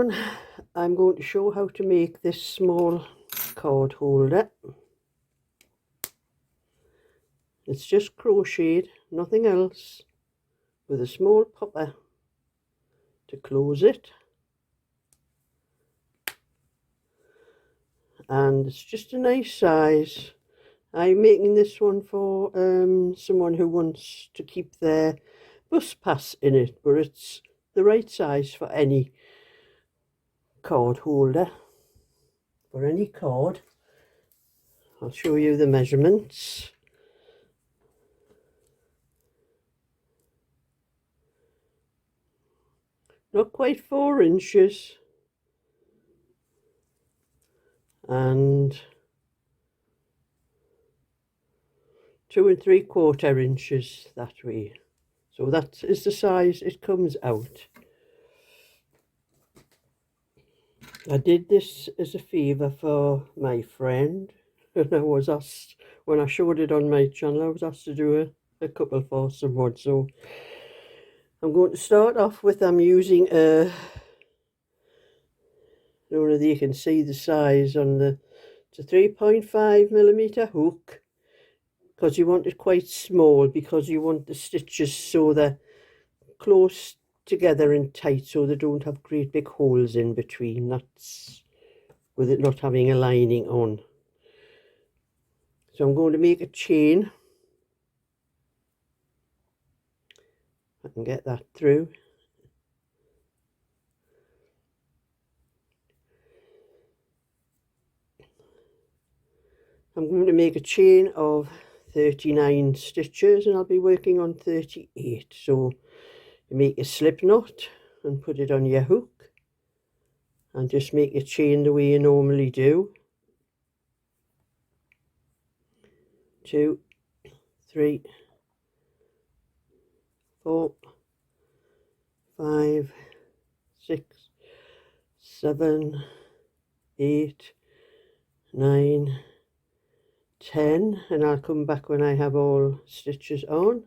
one I'm going to show how to make this small card holder. It's just crocheted, nothing else, with a small popper to close it, and it's just a nice size. I'm making this one for someone who wants to keep their bus pass in it, but it's the right size for any card holder, for any card. I'll show you the measurements. Not quite 4 inches, and 2 3/4 inches that way. So that is the size it comes out. I did this as a favour for my friend, and I was asked, when I showed it on my channel, I was asked to do a couple for someone. So I'm going to start off with, I'm using a, I don't know whether you can see the size on the, it's a 3.5mm hook, because you want it quite small, because you want the stitches so they're close together and tight, so they don't have great big holes in between. That's with it not having a lining on. So I'm going to make a chain. I can get that through. I'm going to make a chain of 39 stitches, and I'll be working on 38. So you make a slip knot and put it on your hook, and just make a chain the way you normally do. 2, 3, 4, 5, 6, 7, 8, 9, 10, and I'll come back when I have all stitches on.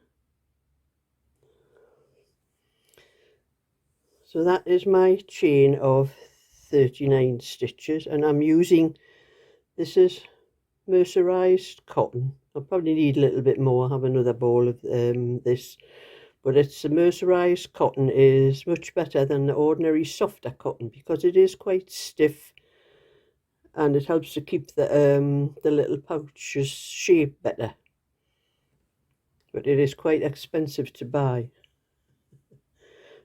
So that is my chain of 39 stitches, and I'm using, this is mercerized cotton. I'll probably need a little bit more. I have another ball of this, but it's the mercerized cotton is much better than the ordinary softer cotton, because it is quite stiff, and it helps to keep the little pouches shape better. But it is quite expensive to buy.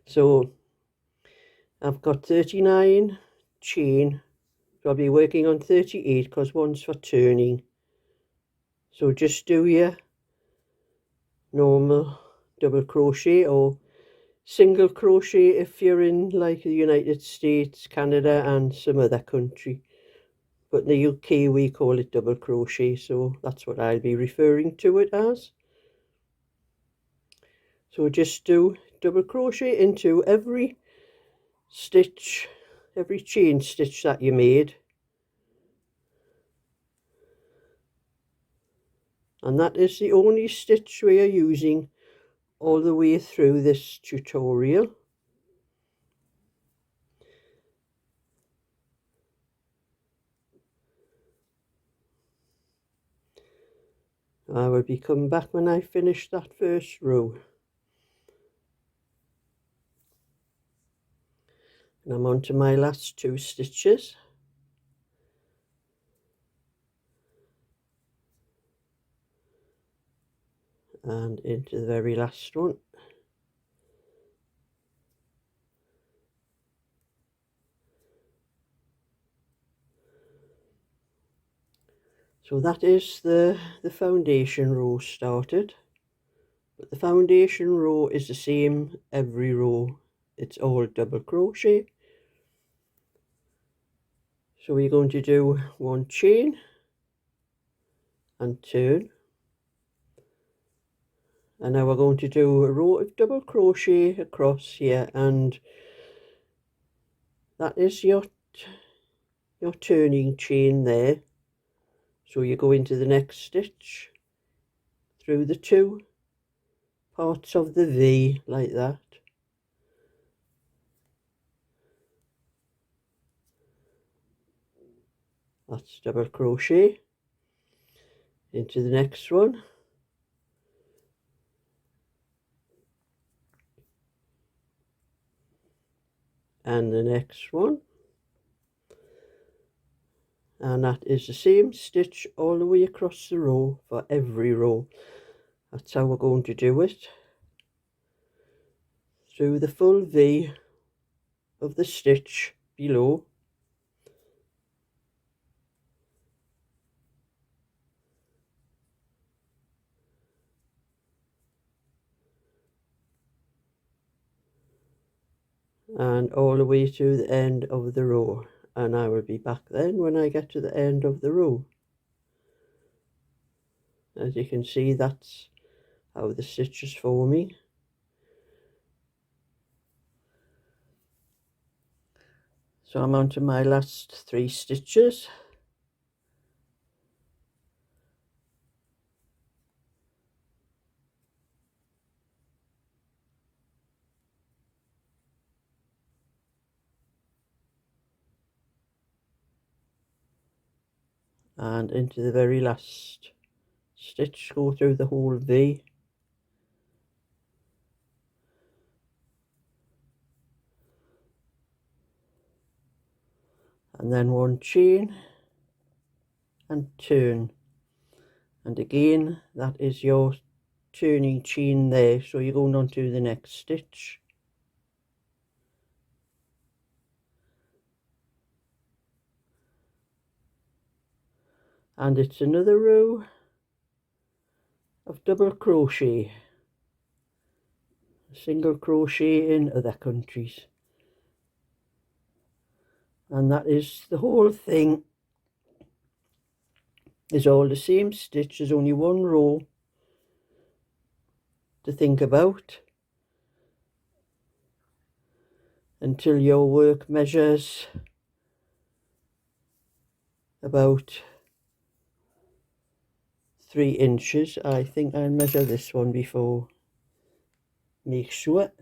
So I've got 39 chain, so I'll be working on 38 because one's for turning. So just do your normal double crochet or single crochet if you're in like the United States, Canada and some other country. But in the UK we call it double crochet, so that's what I'll be referring to it as. So just do double crochet into every stitch, every chain stitch that you made. And that is the only stitch we are using all the way through this tutorial. I will be coming back when I finish that first row. And I'm on to my last 2 stitches. And into the very last one. So that is the foundation row started. But the foundation row is the same every row. It's all double crochet. So we're going to do 1 chain and turn. And now we're going to do a row of double crochet across here, and that is your turning chain there. So you go into the next stitch through the 2 parts of the V like that. That's double crochet into the next one, and the next one, and that is the same stitch all the way across the row for every row. That's how we're going to do it, through the full V of the stitch below, and all the way to the end of the row, and I will be back then when I get to the end of the row. As you can see, that's how the stitch is forming. So I'm on to my last 3 stitches. And into the very last stitch, go through the whole V. And then 1 chain and turn, and again that is your turning chain there, so you're going on to the next stitch, and it's another row of double crochet, single crochet in other countries, and that is the whole thing. Is all the same stitch. There's only 1 row to think about until your work measures about 3 inches. I think I'll measure this one before, make sure.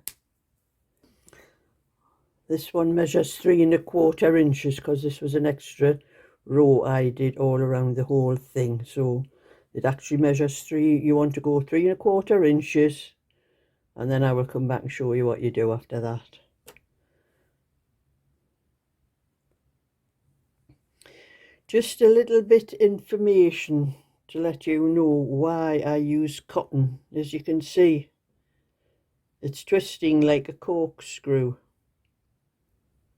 This one measures 3 1/4 inches because this was an extra row I did all around the whole thing, so it actually measures 3. You want to go 3 1/4 inches, and then I will come back and show you what you do after that. Just a little bit information to let you know why I use cotton. As you can see, it's twisting like a corkscrew.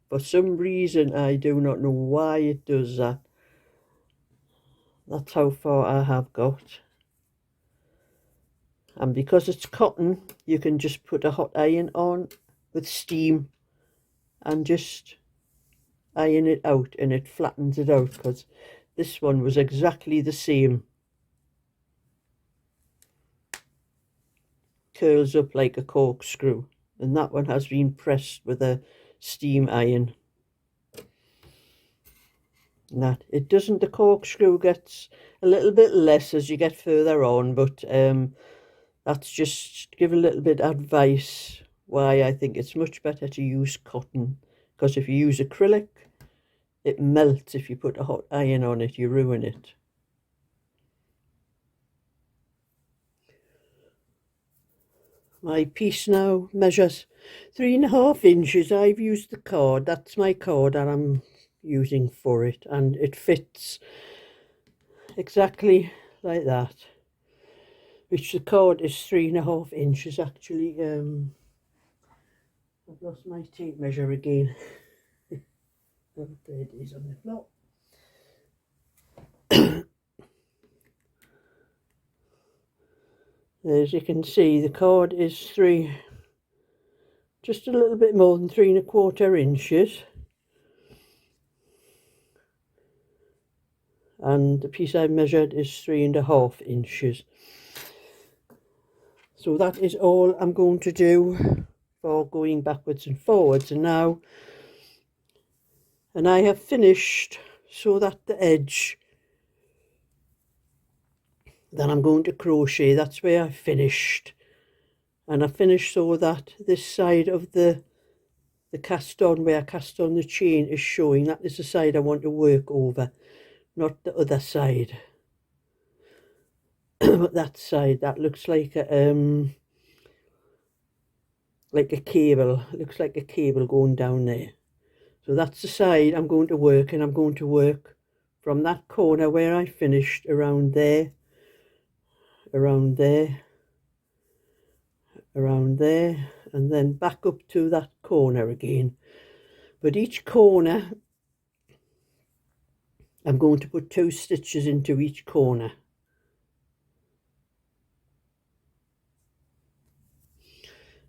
For some reason, I do not know why it does that. That's how far I have got. And because it's cotton, you can just put a hot iron on with steam and just iron it out, and it flattens it out, because this one was exactly the same. Curls up like a corkscrew, and that one has been pressed with a steam iron. And that it doesn't, the corkscrew gets a little bit less as you get further on, but that's just give a little bit of advice why I think it's much better to use cotton, because if you use acrylic, it melts. If you put a hot iron on it, you ruin it. My piece now measures 3 1/2 inches. I've used the cord. That's my cord that I'm using for it, and it fits exactly like that, which the cord is 3 1/2 inches actually. I've lost my tape measure again. Oh, there it is on the floor. As you can see, the cord is just a little bit more than 3 1/4 inches, and the piece I've measured is 3 1/2 inches. So that is all I'm going to do for going backwards and forwards. And I have finished so that the edge that I'm going to crochet, that's where I finished. And I finished so that this side of the cast on, where I cast on the chain, is showing. That is the side I want to work over. not the other side. But that side, that looks like a cable. It looks like a cable going down there. So that's the side I'm going to work, and I'm going to work from that corner where I finished around there, around there, around there, and then back up to that corner again. But each corner, I'm going to put 2 stitches into each corner.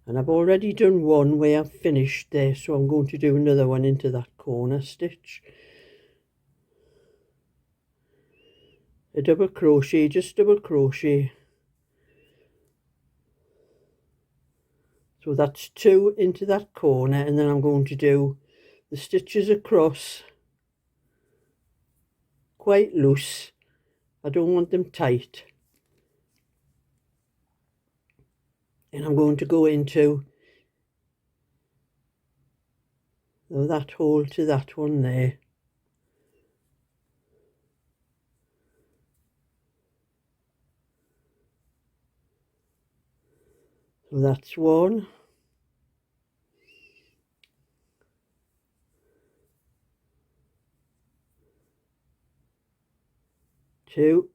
And I've already done one where I've finished there, so I'm going to do another one into that corner stitch. A double crochet, just double crochet. So that's 2 into that corner, and then I'm going to do the stitches across quite loose. I don't want them tight. And I'm going to go into that hole to that one there. So that's 1. 2.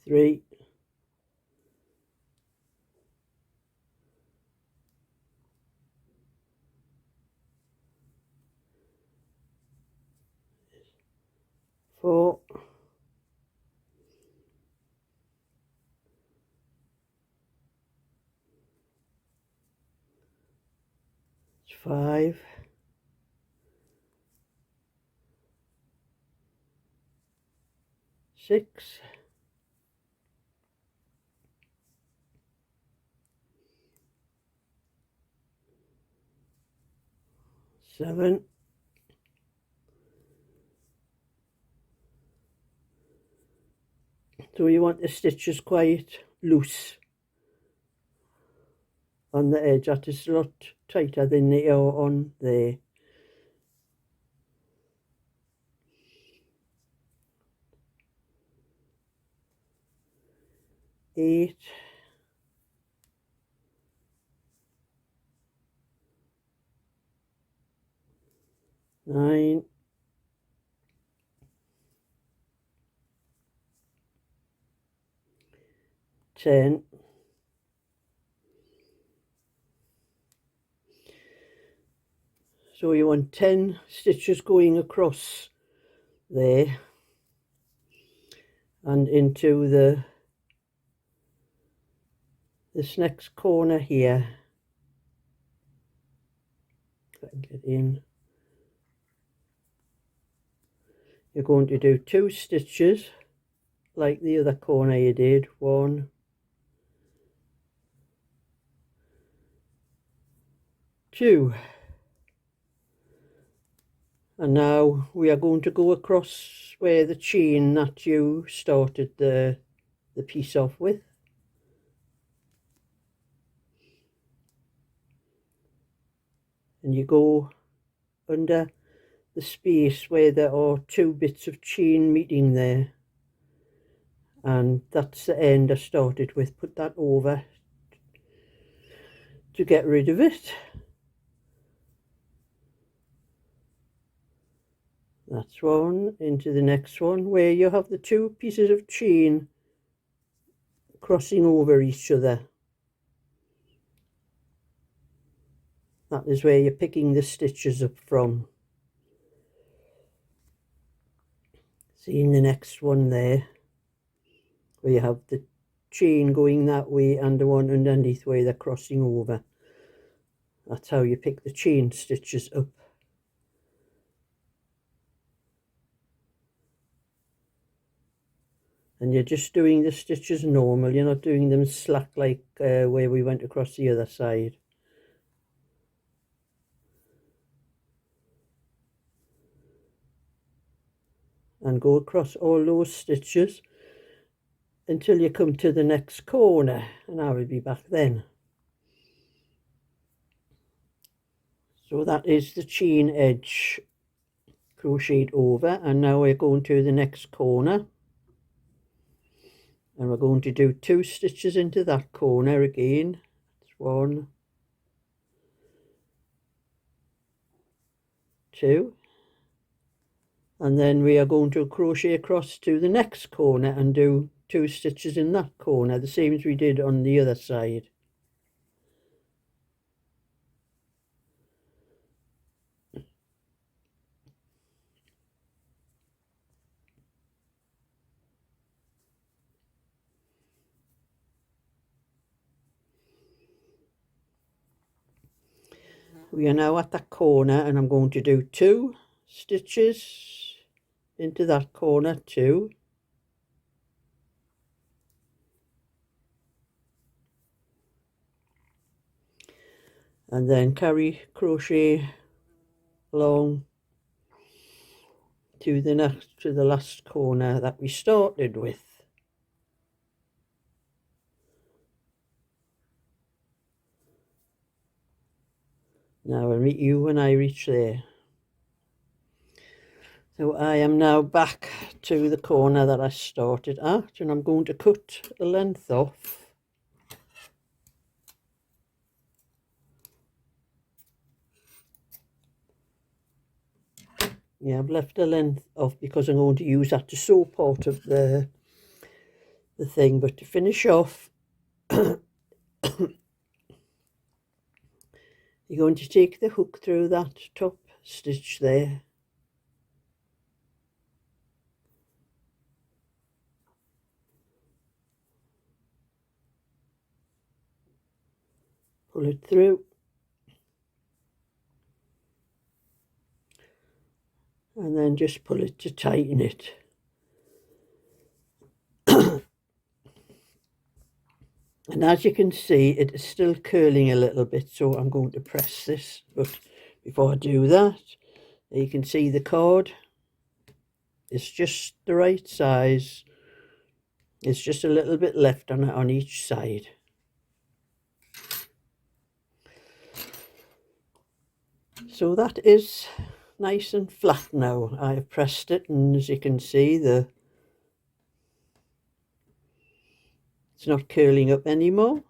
3. 4. 5. 6. 7. 'So you want the stitches quite loose on the edge. That is a lot tighter than they are on there. 8. 9. 10. 'So you want 10 stitches going across there and into this next corner here. If I can get in. You're going to do 2 stitches like the other corner you did. 1, 2. And now we are going to go across where the chain that you started the piece off with. And you go under the space where there are 2 bits of chain meeting there. And that's the end I started with. Put that over to get rid of it. That's 1. Into the next one where you have the 2 pieces of chain crossing over each other. That is where you're picking the stitches up from. See in the next one there where you have the chain going that way and the one underneath where they're crossing over. That's how you pick the chain stitches up. And you're just doing the stitches normal, you're not doing them slack like where we went across the other side. And go across all those stitches until you come to the next corner, and I will be back then. So that is the chain edge crocheted over, and now we're going to the next corner, and we're going to do 2 stitches into that corner again. That's 1, 2, and then we are going to crochet across to the next corner and do 2 stitches in that corner, the same as we did on the other side. We are now at that corner, and I'm going to do 2 stitches into that corner, 2, and then carry crochet along to the last corner that we started with. Now I'll meet you when I reach there. So I am now back to the corner that I started at, and I'm going to cut the length off. Yeah, I've left the length off because I'm going to use that to sew part of the thing, but to finish off you're going to take the hook through that top stitch there, pull it through, and then just pull it to tighten it. And as you can see, it is still curling a little bit, so I'm going to press this. But before I do that, you can see the cord. It's just the right size. It's just a little bit left on each side. So that is nice and flat now. I've pressed it, and as you can see, it's not curling up anymore.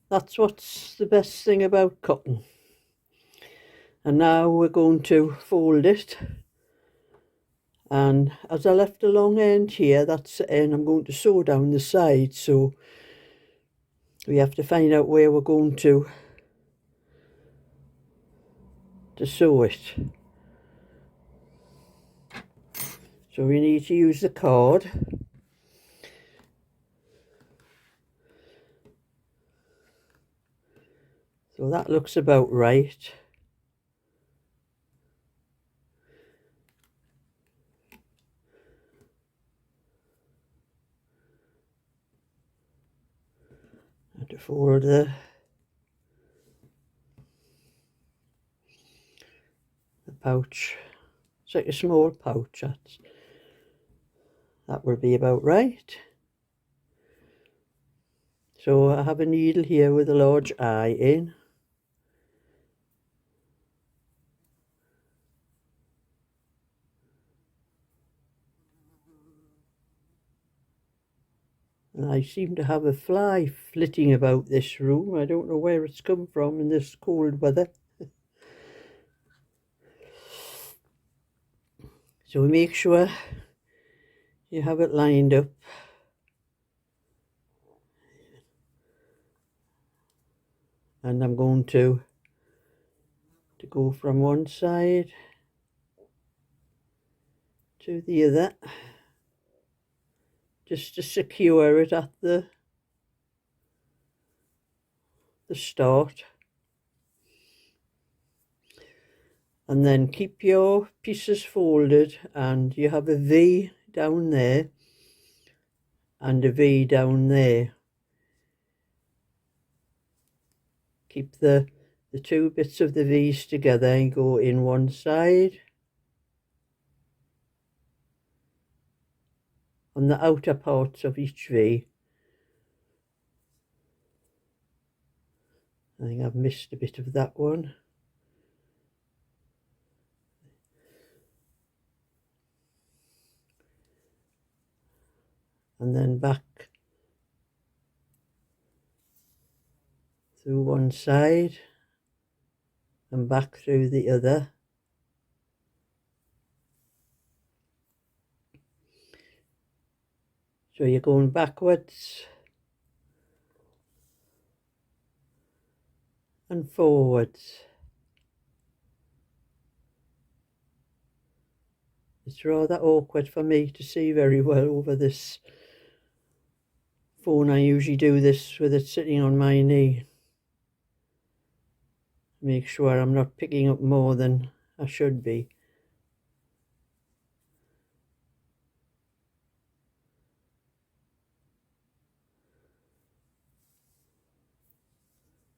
That's what's the best thing about cotton. And now we're going to fold it, and as I left a long end here, that's the end. I'm going to sew down the side, so we have to find out where we're going to sew it. So we need to use the cord. So that looks about right. I have to fold the pouch. It's like a small pouch. That will be about right. So I have a needle here with a large eye in. And I seem to have a fly flitting about this room. I don't know where it's come from in this cold weather. So make sure you have it lined up. And I'm going to go from one side to the other, just to secure it at the start. And then keep your pieces folded, and you have a V down there and a V down there. Keep the 2 bits of the V's together and go in one side on the outer parts of each V. I think I've missed a bit of that one. and then back through one side and back through the other. So you're going backwards and forwards. It's rather awkward for me to see very well over this phone. I usually do this with it sitting on my knee. Make sure I'm not picking up more than I should be.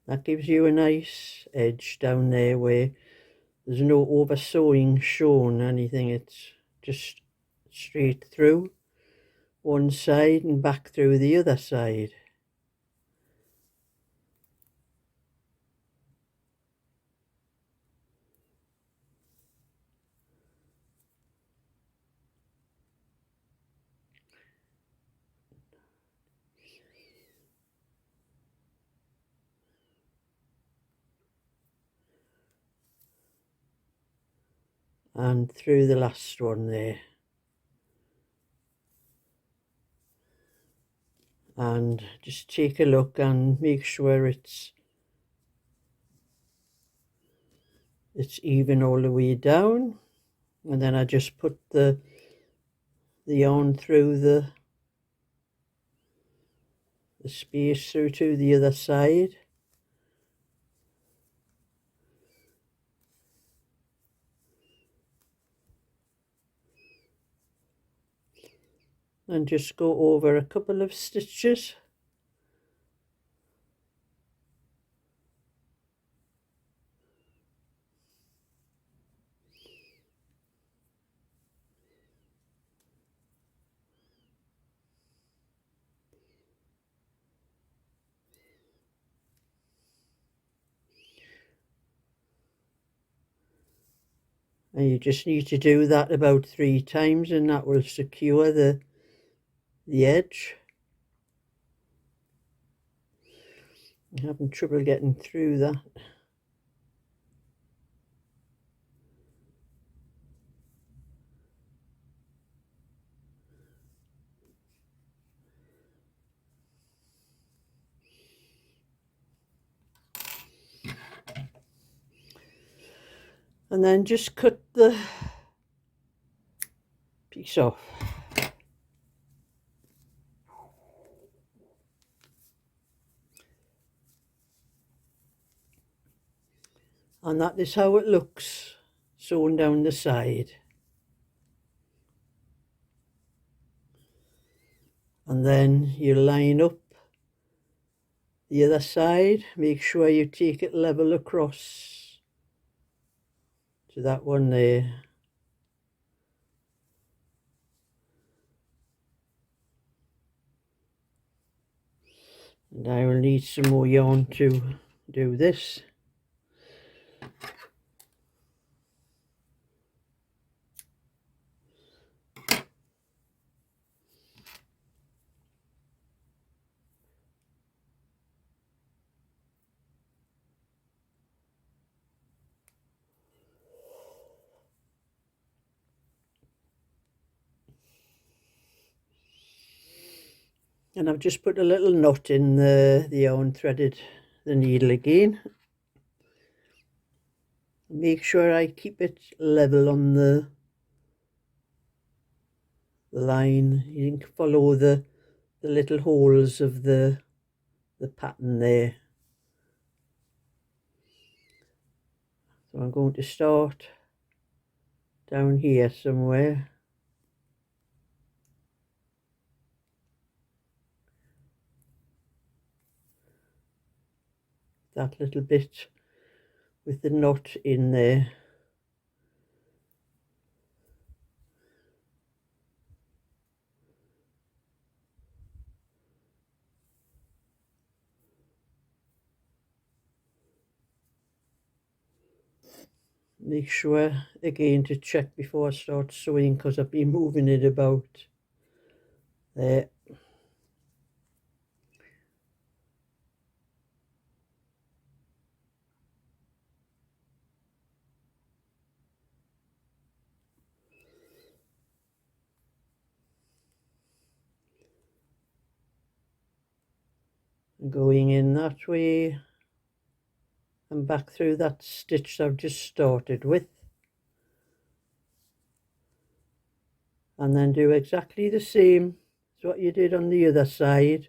That gives you a nice edge down there where there's no over sewing shown anything. It's just straight through one side and back through the other side. And through the last one there. And just take a look and make sure it's even all the way down. And then I just put the yarn through the space through to the other side. And just go over a couple of stitches. And you just need to do that about 3 times and that will secure the edge. I'm having trouble getting through that. And then just cut the piece off. And that is how it looks sewn down the side. And then you line up the other side. Make sure you take it level across to that one there. And I will need some more yarn to do this. And I've just put a little knot in the yarn, threaded the needle again. Make sure I keep it level on the line. You can follow the little holes of the pattern there. So I'm going to start down here somewhere. That little bit with the knot in there. Make sure again to check before I start sewing because I've been moving it about there. going in that way and back through that stitch I've just started with, and then do exactly the same as what you did on the other side.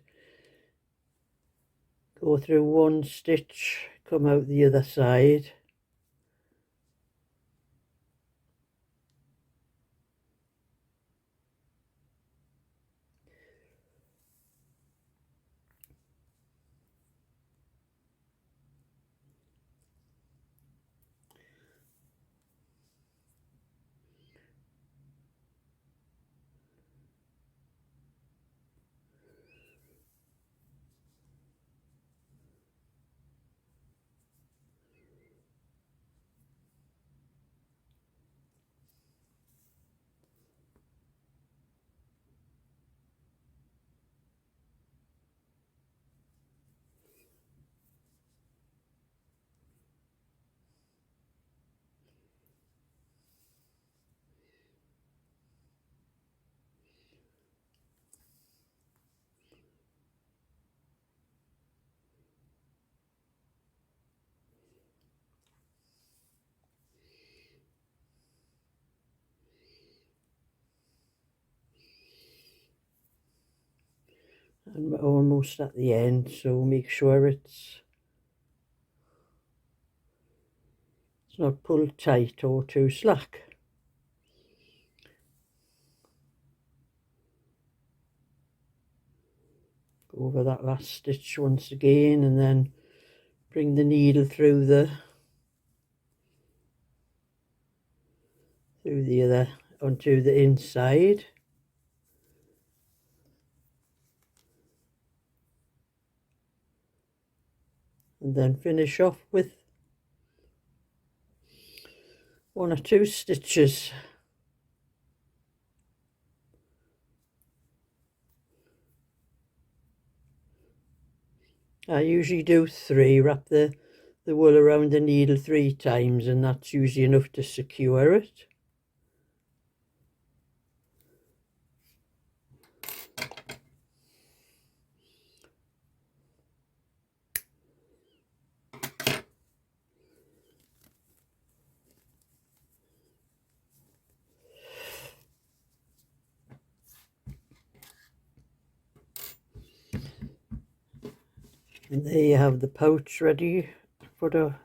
Go through one stitch, come out the other side, and we're almost at the end, so make sure it's not pulled tight or too slack. Go over that last stitch once again, and then bring the needle through the other onto the inside, and then finish off with 1 or 2 stitches. I usually do 3, wrap the wool around the needle 3 times, and that's usually enough to secure it. And there you have the pouch ready for to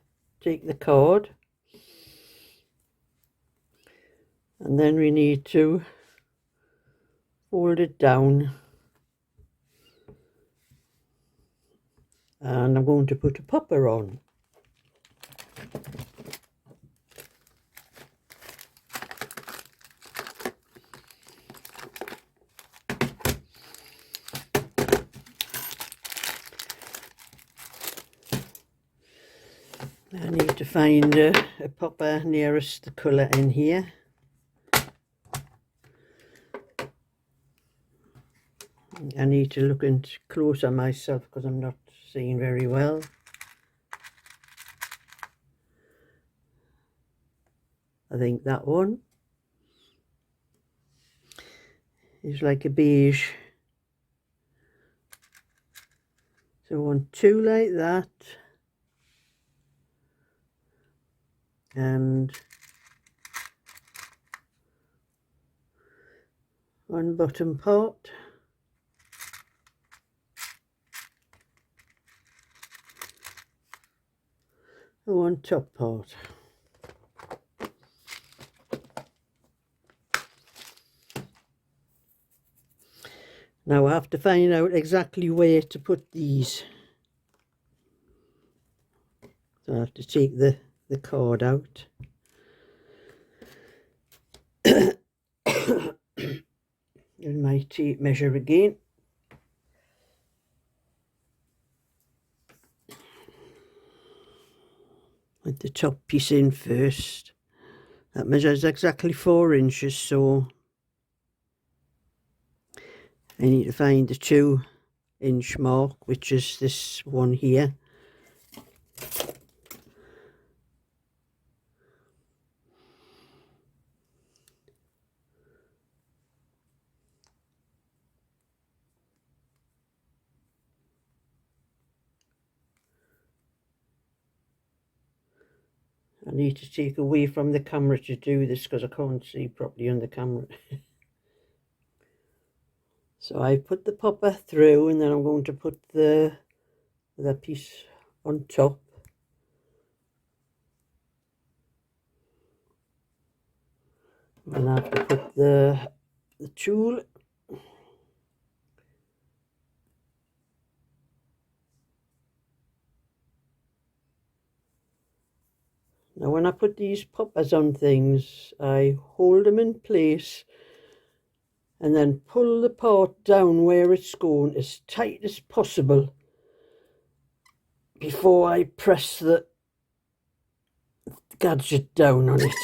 take the cord. And then we need to fold it down, and I'm going to put a popper on. I need to find a popper nearest the colour in here. I need to look closer myself because I'm not seeing very well. I think that one is like a beige. So I want 2 like that, and 1 bottom part, and 1 top part. Now I have to find out exactly where to put these. So I have to take the cord out. And my tape measure again. Put the top piece in first. That measures exactly 4 inches, so I need to find the 2-inch mark, which is this one here. I need to take away from the camera to do this because I can't see properly on the camera. So I put the popper through, and then I'm going to put the piece on top. And I have to put the tulle. Now when I put these poppers on things, I hold them in place and then pull the part down where it's going as tight as possible before I press the gadget down on it.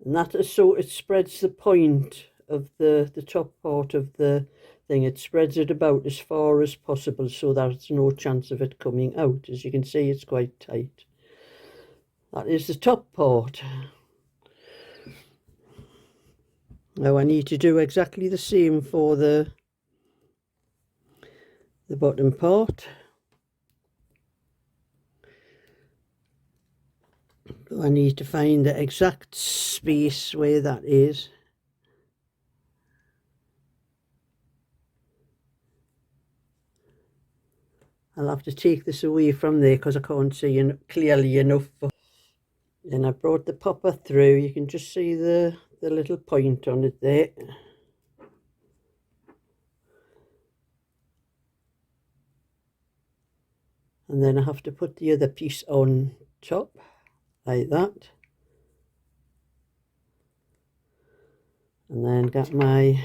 And that is so it spreads the point of the top part of the thing. It spreads it about as far as possible so there's no chance of it coming out. As you can see, it's quite tight. That is the top part. Now I need to do exactly the same for the bottom part. So I need to find the exact space where that is. I'll have to take this away from there because I can't see clearly enough. Then I brought the popper through. You can just see the little point on it there. And then I have to put the other piece on top, like that. And then get my,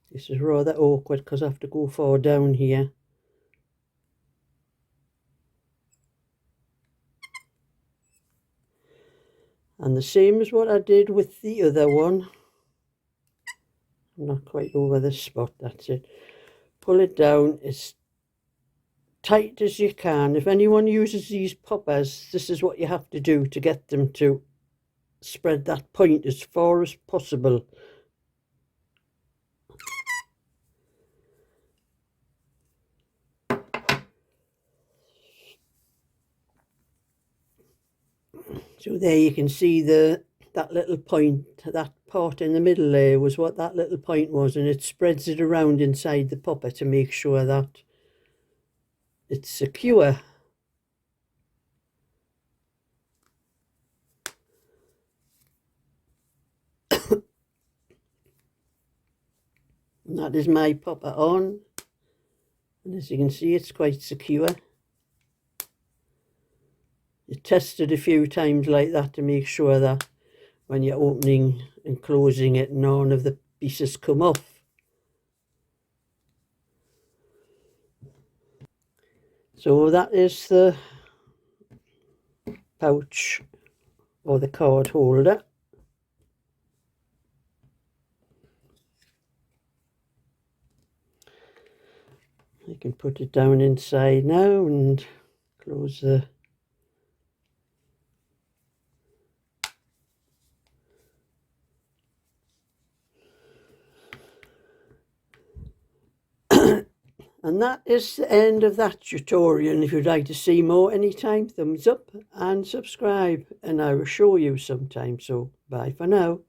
this is rather awkward because I have to go far down here. And the same as what I did with the other one. I'm not quite over the spot, that's it. Pull it down as tight as you can. If anyone uses these poppers, this is what you have to do to get them to spread that point as far as possible. So there you can see that little point, that part in the middle there was what that little point was, and it spreads it around inside the popper to make sure that it's secure. And that is my popper on, and as you can see, it's quite secure. You test it a few times like that to make sure that when you're opening and closing it, none of the pieces come off. So that is the pouch or the card holder. You can put it down inside now and close the and that is the end of that tutorial. And if you'd like to see more anytime, thumbs up and subscribe, and I will show you sometime. So bye for now.